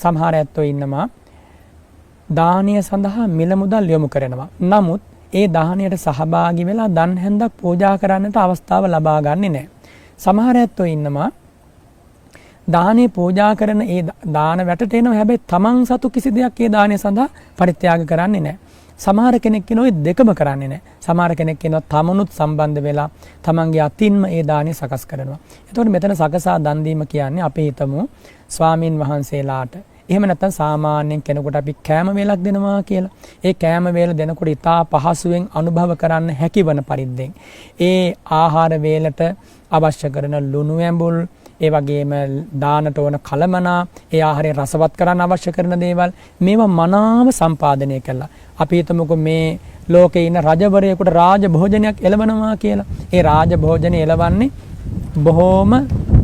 සමහර ඇත්තෝ ඉන්නවා දානීය සඳහා මිල මුදල් යොමු කරනවා. නමුත් ඒ දානයට සහභාගී වෙලා දන් හැන්දක් පූජා කරන්නට අවස්ථාව ලබා ගන්නේ නැහැ. සමහර ඇත්තෝ ඉන්නවා දානේ පූජා කරන ඒ දාන වැටට එනවා. හැබැයි තමන් සතු කිසි දෙයක් ඒ දානය සඳහා පරිත්‍යාග කරන්නේ නැහැ. සමහර කෙනෙක් කියනවා ඒ දෙකම කරන්නේ නැහැ. සමහර කෙනෙක් කියනවා තමනුත් සම්බන්ධ වෙලා තමන්ගේ අතින්ම ඒ දානය සකස් කරනවා. එතකොට මෙතන සකසා දන් දීම කියන්නේ අපි හිතමු ස්වාමින් වහන්සේලාට එහෙම නැත්නම් සාමාන්‍යයෙන් කෙනෙකුට අපි කෑම වේලක් දෙනවා කියලා. ඒ කෑම වේල දෙනකොට ඉතා පහසුවෙන් අනුභව කරන්න හැකිවන පරිද්දෙන් ඒ ආහාර වේලට අවශ්‍ය කරන ලුණු ඇඹුල් ඒ වගේම දානට ඕන කලමනා ඒ ආහාරය රසවත් කරන්න අවශ්‍ය කරන දේවල් මේවා මනාව සම්පාදනය කළා. අපි හිතමුකෝ මේ ලෝකේ ඉන්න රජවරයෙකුට රාජ භෝජනයක් එළවනවා කියලා. ඒ රාජ භෝජනය එළවන්නේ බොහෝම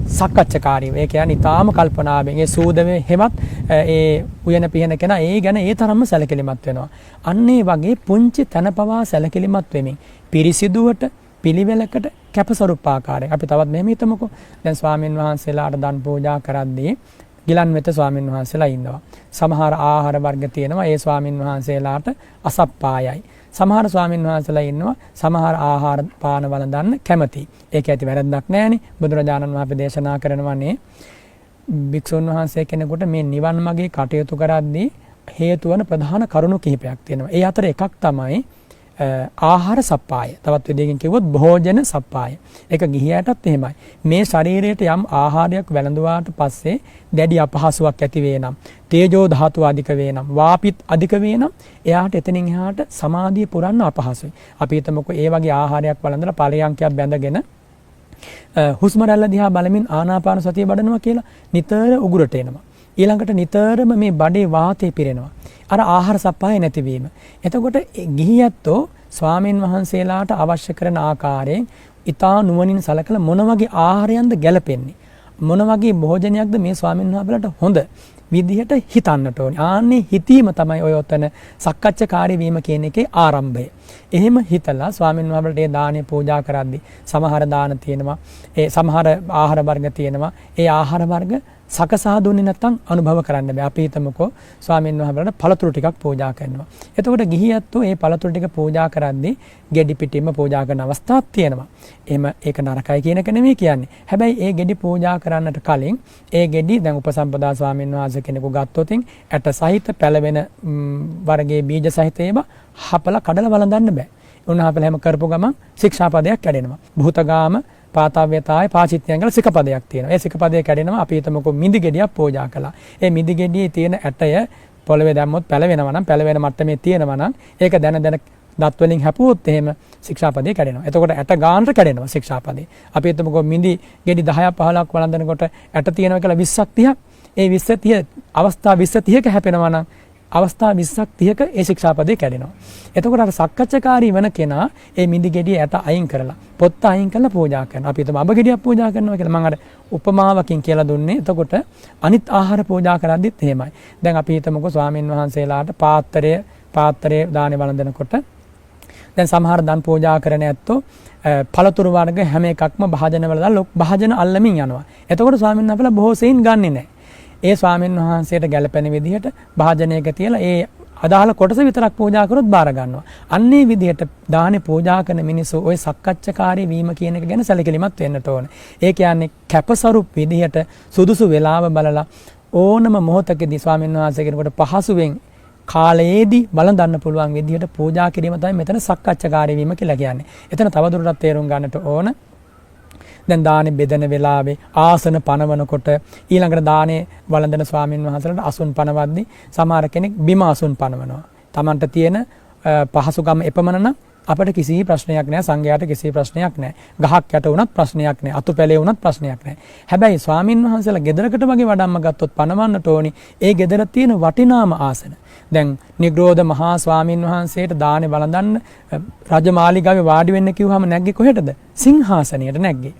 සක්කච්ඡාකාරීව. ඒ කියන්නේ ඊටාම කල්පනාවෙන් ඒ සූදමේ හෙවත් ඒ උයන පිහන කෙනා ඒ ගැන ඒ තරම්ම සැලකිලිමත් වෙනවා. අන්න ඒ වගේ පුංචි තනපවා සැලකිලිමත් වෙමින් පිරිසිදුවට පිළිවෙලකට කැපසරුප් ආකාරයෙන් අපි තවත් මෙහෙම හිතමුකෝ. දැන් ස්වාමින් වහන්සේලාට දන් පූජා කරද්දී ගිලන් වෙත ස්වාමින් වහන්සේලා ඉන්නවා. සමහර ආහාර වර්ග තියෙනවා ඒ ස්වාමින් වහන්සේලාට අසප්පායයි. සමහර ස්වාමින් වහන්සේලා ඉන්නවා සමහර ආහාර පාන වළඳන්න කැමති. ඒක ඇති වැරද්දක් නෑනේ. බුදුරජාණන් වහන්සේ දේශනා කරනවානේ භික්ෂුන් වහන්සේ කෙනෙකුට මේ නිවන් මාගේ කටයුතු කරද්දී හේතු වන ප්‍රධාන කරුණු කිහිපයක් තියෙනවා. ඒ අතර එකක් තමයි ආහාර සප්පාය. තවත් විදිහකින් කිව්වොත් භෝජන සප්පාය. ඒක ගිහියටත් එහෙමයි. මේ ශරීරයට යම් ආහාරයක් වැළඳුවාට පස්සේ දැඩි අපහසුාවක් ඇති වේ නම්, තේජෝ ධාතුව අධික වේ නම්, වාපිත් අධික වේ නම්, එයාට එතනින් එහාට සමාධිය පුරන්න අපහසුයි. අපි හිතමුකෝ ඒ වගේ ආහාරයක් වළඳලා පරයන්කයක් බැඳගෙන හුස්ම රැල්ල දිහා බලමින් ආනාපාන සතිය වඩනවා කියලා නිතර උගුරට එනවා. ඊළඟට නිතරම මේ බඩේ වාතය පිරෙනවා. අර ආහාර සප්පාය නැතිවීම. එතකොට ගිහියැත්තෝ ස්වාමින් වහන්සේලාට අවශ්‍ය කරන ආකාරයෙන් ඊතා නුවණින් සලකලා මොන වගේ ආහාරයක්ද ගැලපෙන්නේ, මොන වගේ භෝජනයක්ද මේ ස්වාමින් වහන්සේලාට හොඳ විදිහට හිතන්නට ඕනේ. ආන්නේ හිතීම තමයි ඔය ඔතන සක්කච්ඡාකාරී වීම කියන එකේ ආරම්භය. එහෙම හිතලා ස්වාමින් වහන්සේලාට ඒ දානේ පූජා කරද්දී සමහර දාන තියෙනවා, ඒ සමහර ආහාර වර්ග තියෙනවා. ඒ ආහාර වර්ග සකසා දුන්නේ නැත්නම් අනුභව කරන්න බෑ. අපි හිතමුකෝ ස්වාමීන් වහන්සේලාට පළතුරු ටිකක් පූජා කරනවා. එතකොට ගිහියැත්තෝ මේ පළතුරු ටික පූජා කරද්දී ගෙඩි පිටින්ම පූජා කරන අවස්ථාවක් තියෙනවා. එහෙම ඒක නරකයි කියන එක නෙමෙයි කියන්නේ. හැබැයි ඒ ගෙඩි පූජා කරන්නට කලින් ඒ ගෙඩි දැන් උපසම්පදා ස්වාමීන් වහන්සේ කෙනෙකු ගත්තොතින් ඇට සහිත පැලවෙන වර්ගයේ බීජ සහිත ඒවා හපලා කඩලා වළඳන්න බෑ. උන්වහන්සේ හැම කරපු ගමන් ශික්ෂාපදයක් කැඩෙනවා. භූතගාම පාතව්‍යතාය පාචිත්‍යයන් කියලා සිකපදයක් තියෙනවා. ඒ සිකපදය කැඩෙනවා. අපි හිතමුකෝ මිදි ගෙඩියක් පූජා කළා. ඒ මිදි ගෙඩියේ තියෙන ඇටය පොළවේ දැම්මොත් පැලවෙනවා නම්, පැලවෙන මට්ටමේ තියෙනවා නම් ඒක දැන දත් වලින් හැපුවොත් එහෙම ශික්ෂාපදේ කැඩෙනවා. එතකොට ඇට ගානට කැඩෙනවා ශික්ෂාපදේ. අපි හිතමුකෝ මිදි ගෙඩි 10ක් 15ක් වළඳනකොට ඇට තියෙනවා කියලා 20ක් 30ක්. ඒ 20 30 අවස්ථා 20 30ක හැපෙනවා නම් අවස්ථා 20ක් 30ක ඒ ශික්ෂාපදේ කැඩෙනවා. එතකොට අර සක්කච්ඡාකාරී වෙන කෙනා ඒ මිදි ගෙඩිය ඇට අයින් කරලා පොත්ත අයින් කරලා පූජා කරනවා. අපි හිතමු අබ ගෙඩියක් පූජා කරනවා කියලා. මම අර උපමාවකින් කියලා දුන්නේ. එතකොට අනිත් ආහාර පූජා කරද්දිත් එහෙමයි. දැන් අපි හිතමුකෝ ස්වාමින් වහන්සේලාට පාත්‍රයේ දානේ වළඳනකොට දැන් සමහර දන් පූජා කරන ඇත්තෝ පළතුරු වර්ග හැම එකක්ම භාජනවල දාලා භාජන අල්ලමින් යනවා. එතකොට ස්වාමීන් වහන්සේලා බොහෝ සෙයින් ගන්නෙ නැහැ. ඒ ස්වාමීන් වහන්සේට ගැළපෙන විදිහට භාජනයක තියලා ඒ අදාළ කොටස විතරක් පූජා කරොත් බාර ගන්නවා. අන්නේ විදිහට දානේ පූජා කරන මිනිස්සු ওই සක්කච්ඡාකාරී වීම කියන එක ගැන සැලකිලිමත් වෙන්නට ඕන. ඒ කියන්නේ කැපසරුප් විදිහට සුදුසු වේලාව බලලා ඕනම මොහොතකදී ස්වාමීන් වහන්සේ කෙනෙකුට පහසුවෙන් කාලයේදී බලඳන්න පුළුවන් විදිහට පූජා කිරීම තමයි මෙතන සක්කච්ඡාකාරී වීම කියලා කියන්නේ. එතන තවදුරටත් තේරුම් ගන්නට ඕන. දැන් දානේ බෙදෙන වෙලාවේ ආසන පනවනකොට ඊළඟට දානේ වළඳන ස්වාමින් වහන්සේලාට අසුන් පනවද්දී සමහර කෙනෙක් බිම අසුන් පනවනවා. Tamanට තියෙන පහසුකම් එපමණ නම් අපිට කිසි ප්‍රශ්නයක් නැහැ, සංඝයාට කිසි ප්‍රශ්නයක් නැහැ. ගහක් යට වුණත් ප්‍රශ්නයක් නැහැ, අතුපැලේ වුණත් ප්‍රශ්නයක් නැහැ. හැබැයි ස්වාමින් වහන්සේලා ගෙදරකට වගේ වඩම්ම ගත්තොත් පනවන්නට ඕනි ඒ ගෙදර තියෙන වටිනාම ආසන. දැන් නිග්‍රෝධ මහා ස්වාමින් වහන්සේට දානේ වළඳන්න රජමාලිගාවේ වාඩි වෙන්න කිව්වම නැග්ගේ කොහෙටද? සිංහාසනයට නැග්ගේ.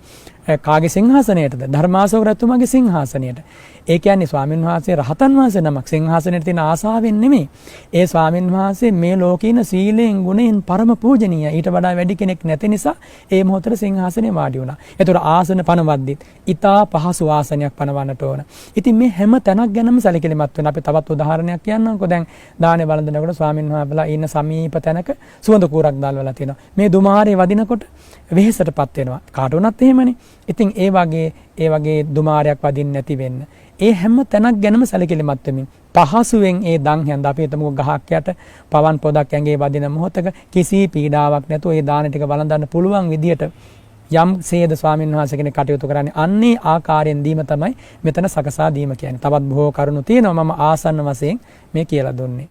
කාගේ සිංහාසනයටද? ධර්මාශෝක රජතුමාගේ සිංහාසනයට. ඒ කියන්නේ ස්වාමීන් වහන්සේ රහතන් වහන්සේ නමක් සිංහාසනයට තියෙන ආසාවෙන් නෙමෙයි. ඒ ස්වාමීන් වහන්සේ මේ ලෝකීන සීලයෙන් ගුණයෙන් පරම පූජනීය. ඊට වඩා වැඩි කෙනෙක් නැති නිසා ඒ මොහොතේ සිංහාසනේ වාඩි වුණා. ඒතකොට ආසන පනවද්දිත් ඊටා පහසු ආසනයක් පනවන්නට ඕන. ඉතින් මේ හැම තැනක් ගැනම සැලකිලිමත් වෙන. අපි තවත් උදාහරණයක් කියන්නම්කෝ. දැන් දානේ වළඳනකොට ස්වාමීන් වහන්සේලා ඉන්න සමීප තැනක සුවඳ කූරක් දාල්වලා තියෙනවා. මේ දුමාරේ වදිනකොට වෙහෙසටපත් වෙනවා. කාට වුණත් එහෙමනේ. ඉතින් ඒ වගේ දුමාරයක් වදින්න නැති වෙන්න. ඒ හැම තැනක් ගැනම සැලකිලිමත් වෙමින් පහසුවෙන් ඒ දන් හැඳ අපි හිතමු ගහක් යට පවන් පොදක් ඇඟේ වදින මොහොතක කිසි පීඩාවක් නැතුව ඒ දාන ටික වළඳන්න පුළුවන් විදියට යම් සේද ස්වාමීන් වහන්සේ කෙනෙක් කටයුතු කරන්නේ අන්නේ ආකාරයෙන් දීම තමයි මෙතන සකසා දීම කියන්නේ. තවත් බොහෝ කරුණු තියෙනවා මම ආසන්න වශයෙන් මේ කියලා දුන්නේ.